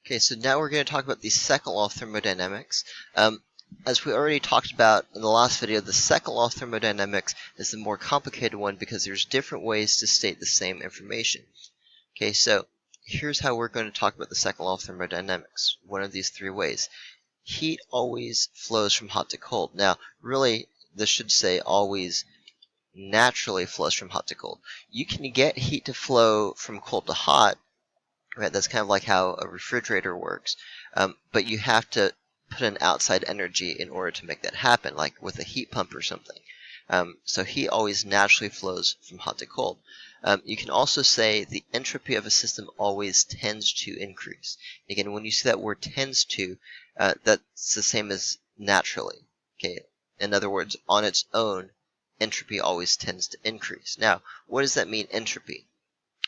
Okay, so now we're going to talk about the second law of thermodynamics. As we already talked about in the last video, the second law of thermodynamics is the more complicated one because there's different ways to state the same information. Okay, so here's how we're going to talk about the second law of thermodynamics, one of these three ways. Heat always flows from hot to cold. Now, really, this should say always naturally flows from hot to cold. You can get heat to flow from cold to hot. Right, that's kind of like how a refrigerator works, but you have to put an outside energy in order to make that happen, like with a heat pump or something. So heat always naturally flows from hot to cold. You can also say the entropy of a system always tends to increase. Again, when you see that word tends to, that's the same as naturally. Okay, in other words, on its own, entropy always tends to increase. Now, what does that mean, entropy?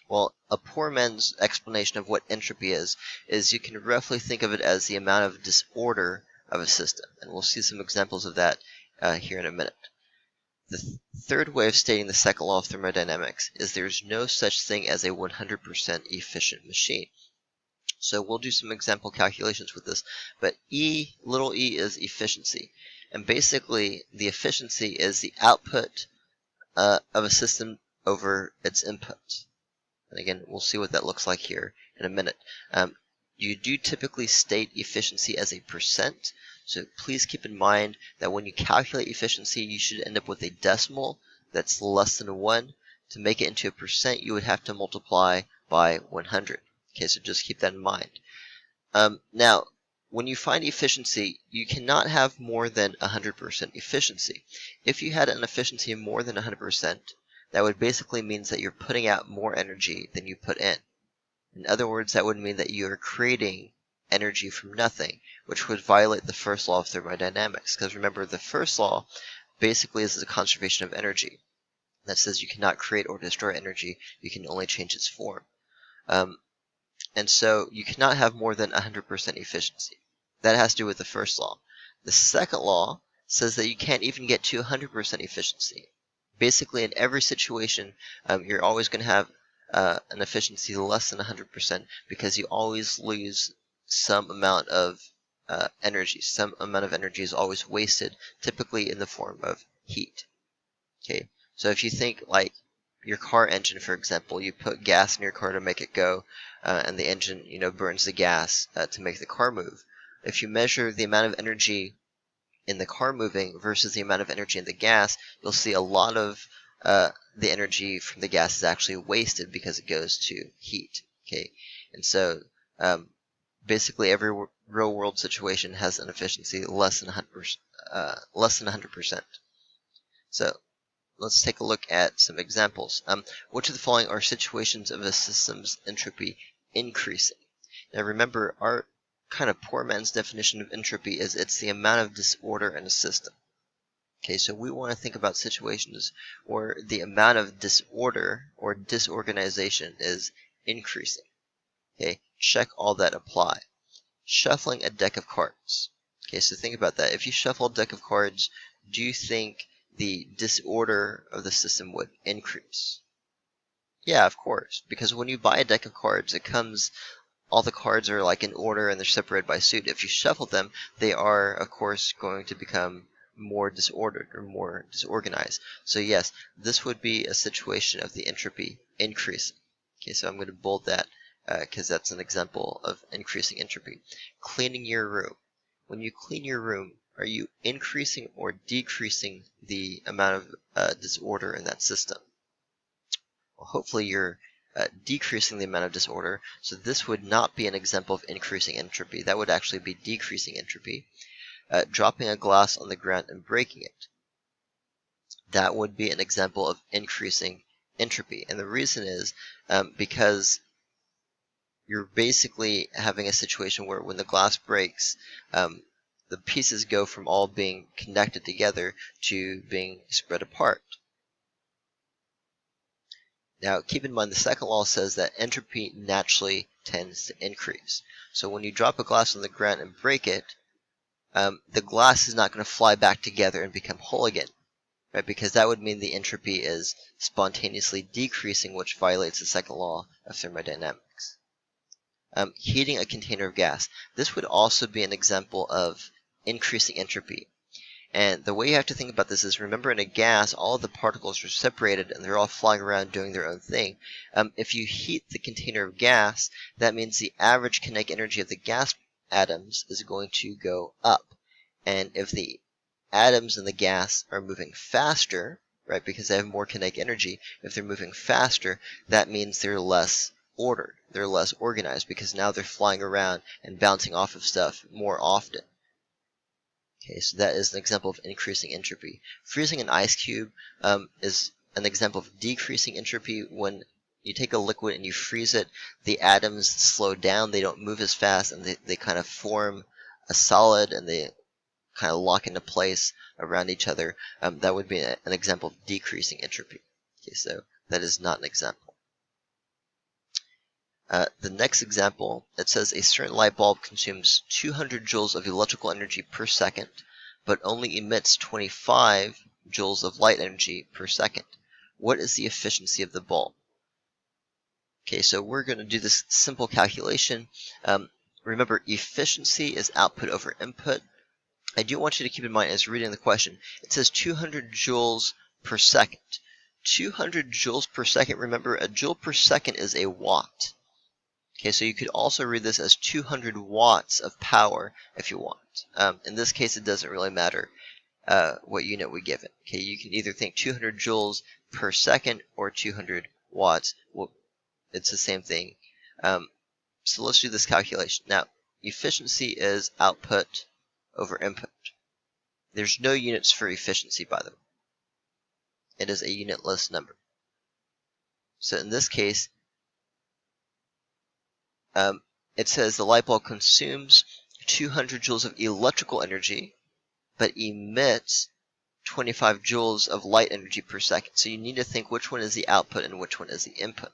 Well, a poor man's explanation of what entropy is you can roughly think of it as the amount of disorder of a system. And we'll see some examples of that here in a minute. The third way of stating the second law of thermodynamics is there's no such thing as a 100% efficient machine. So we'll do some example calculations with this, but little e is efficiency. And basically, the efficiency is the output of a system over its input. And again, we'll see what that looks like here in a minute. You do typically state efficiency as a percent, so please keep in mind that when you calculate efficiency, you should end up with a decimal that's less than 1. To make it into a percent, you would have to multiply by 100. Okay, so just keep that in mind. Now, when you find efficiency, you cannot have more than 100% efficiency. If you had an efficiency of more than 100%, that would basically mean that you're putting out more energy than you put in. In other words, that would mean that you're creating energy from nothing, which would violate the first law of thermodynamics. Because remember, the first law basically is the conservation of energy. That says you cannot create or destroy energy, you can only change its form. And so you cannot have more than 100% efficiency. That has to do with the first law. The second law says that you can't even get to 100% efficiency. Basically, in every situation, you're always going to have an efficiency less than 100% because you always lose some amount of energy. Some amount of energy is always wasted, typically in the form of heat. Okay, so if you think like your car engine, for example, you put gas in your car to make it go, and the engine, burns the gas to make the car move. If you measure the amount of energy in the car moving versus the amount of energy in the gas, you'll see a lot of the energy from the gas is actually wasted because it goes to heat. Okay, and so basically every real world situation has an efficiency less than 100%. So let's take a look at some examples. Which of the following are situations of a system's entropy increasing? Now remember, our kind of poor man's definition of entropy is it's the amount of disorder in a system. Okay, so we want to think about situations where the amount of disorder or disorganization is increasing. Okay, check all that apply. Shuffling a deck of cards. Okay, so think about that. If you shuffle a deck of cards, do you think the disorder of the system would increase? Yeah, of course, because when you buy a deck of cards, all the cards are like in order and they're separated by suit. If you shuffle them, they are, of course, going to become more disordered or more disorganized. So yes, this would be a situation of the entropy increasing. Okay, so I'm going to bold that because that's an example of increasing entropy. Cleaning your room. When you clean your room, are you increasing or decreasing the amount of disorder in that system? Well, hopefully you're decreasing the amount of disorder, so this would not be an example of increasing entropy. That would actually be decreasing entropy. Dropping a glass on the ground and breaking it. That would be an example of increasing entropy. And the reason is because you're basically having a situation where when the glass breaks, the pieces go from all being connected together to being spread apart. Now, keep in mind the second law says that entropy naturally tends to increase. So when you drop a glass on the ground and break it, the glass is not going to fly back together and become whole again, right? Because that would mean the entropy is spontaneously decreasing, which violates the second law of thermodynamics. heating a container of gas. This would also be an example of increasing entropy. And the way you have to think about this is, remember, in a gas, all of the particles are separated and they're all flying around doing their own thing. If you heat the container of gas, that means the average kinetic energy of the gas atoms is going to go up. And if the atoms in the gas are moving faster, right, because they have more kinetic energy, if they're moving faster, that means they're less ordered. They're less organized because now they're flying around and bouncing off of stuff more often. Okay, so that is an example of increasing entropy. Freezing an ice cube is an example of decreasing entropy. When you take a liquid and you freeze it, the atoms slow down, they don't move as fast, and they kind of form a solid, and they kind of lock into place around each other. That would be an example of decreasing entropy. Okay, so that is not an example. The next example, it says a certain light bulb consumes 200 joules of electrical energy per second, but only emits 25 joules of light energy per second. What is the efficiency of the bulb? Okay, so we're going to do this simple calculation. Remember, efficiency is output over input. I do want you to keep in mind as reading the question, it says 200 joules per second. 200 joules per second, remember, a joule per second is a watt. Okay, so you could also read this as 200 watts of power if you want. In this case, it doesn't really matter what unit we give it. Okay, you can either think 200 joules per second or 200 watts. Well, it's the same thing. So let's do this calculation. Now, efficiency is output over input. There's no units for efficiency, by the way. It is a unitless number. So in this case, it says the light bulb consumes 200 joules of electrical energy, but emits 25 joules of light energy per second. So you need to think which one is the output and which one is the input.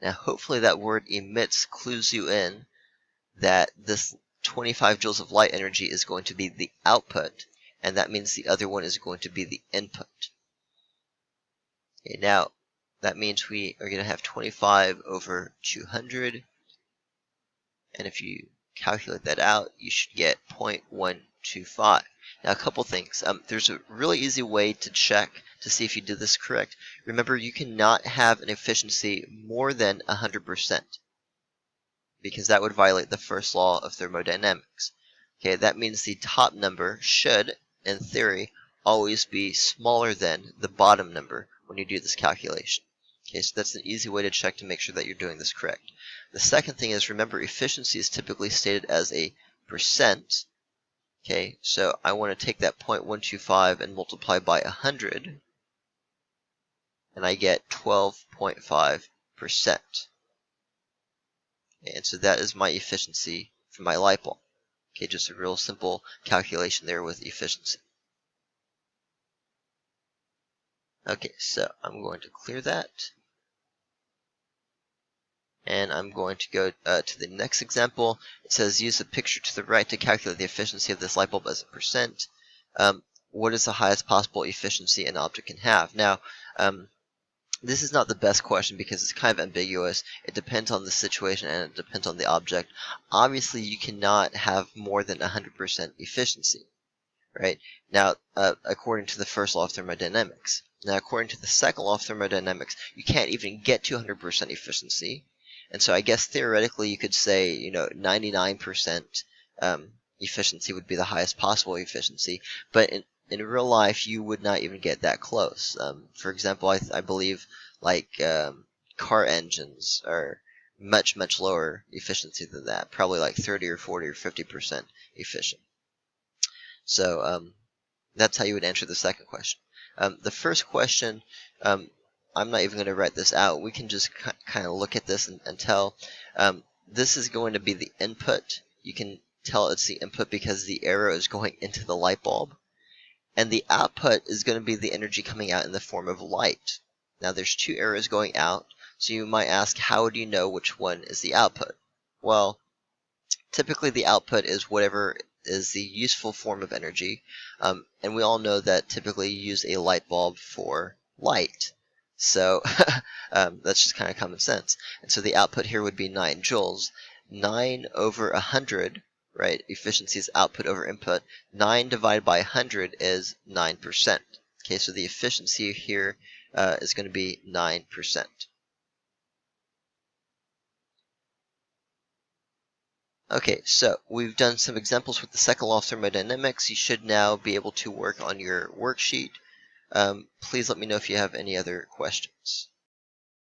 Now, hopefully that word emits clues you in that this 25 joules of light energy is going to be the output, and that means the other one is going to be the input. Okay, now, that means we are going to have 25 over 200. And if you calculate that out, you should get 0.125. Now, a couple things. There's a really easy way to check to see if you did this correct. Remember, you cannot have an efficiency more than 100%, because that would violate the first law of thermodynamics. Okay, that means the top number should, in theory, always be smaller than the bottom number when you do this calculation. Okay, so that's an easy way to check to make sure that you're doing this correct. The second thing is, remember, efficiency is typically stated as a percent. Okay, so I want to take that 0.125 and multiply by 100, and I get 12.5%. And so that is my efficiency for my light bulb. Okay, just a real simple calculation there with efficiency. Okay, so I'm going to clear that. And I'm going to go to the next example. It says use the picture to the right to calculate the efficiency of this light bulb as a percent. What is the highest possible efficiency an object can have? Now, this is not the best question because it's kind of ambiguous. It depends on the situation and it depends on the object. Obviously, you cannot have more than 100% efficiency, right? Now, according to the first law of thermodynamics. Now, according to the second law of thermodynamics, you can't even get to 100% efficiency. And so I guess theoretically you could say, 99% efficiency would be the highest possible efficiency. But in real life, you would not even get that close. For example, I believe car engines are much, much lower efficiency than that. Probably like 30 or 40 or 50% efficient. So that's how you would answer the second question. The first question, I'm not even going to write this out. We can just kind of look at this and tell. This is going to be the input. You can tell it's the input because the arrow is going into the light bulb. And the output is going to be the energy coming out in the form of light. Now there's two arrows going out, so you might ask, how do you know which one is the output? Well, typically the output is whatever is the useful form of energy. And we all know that typically you use a light bulb for light. So that's just kind of common sense. And so the output here would be 9 joules. 9 over 100, right? Efficiency is output over input. 9 divided by 100 is 9%. Okay, so the efficiency here is going to be 9%. Okay, so we've done some examples with the second law of thermodynamics. You should now be able to work on your worksheet. Please let me know if you have any other questions.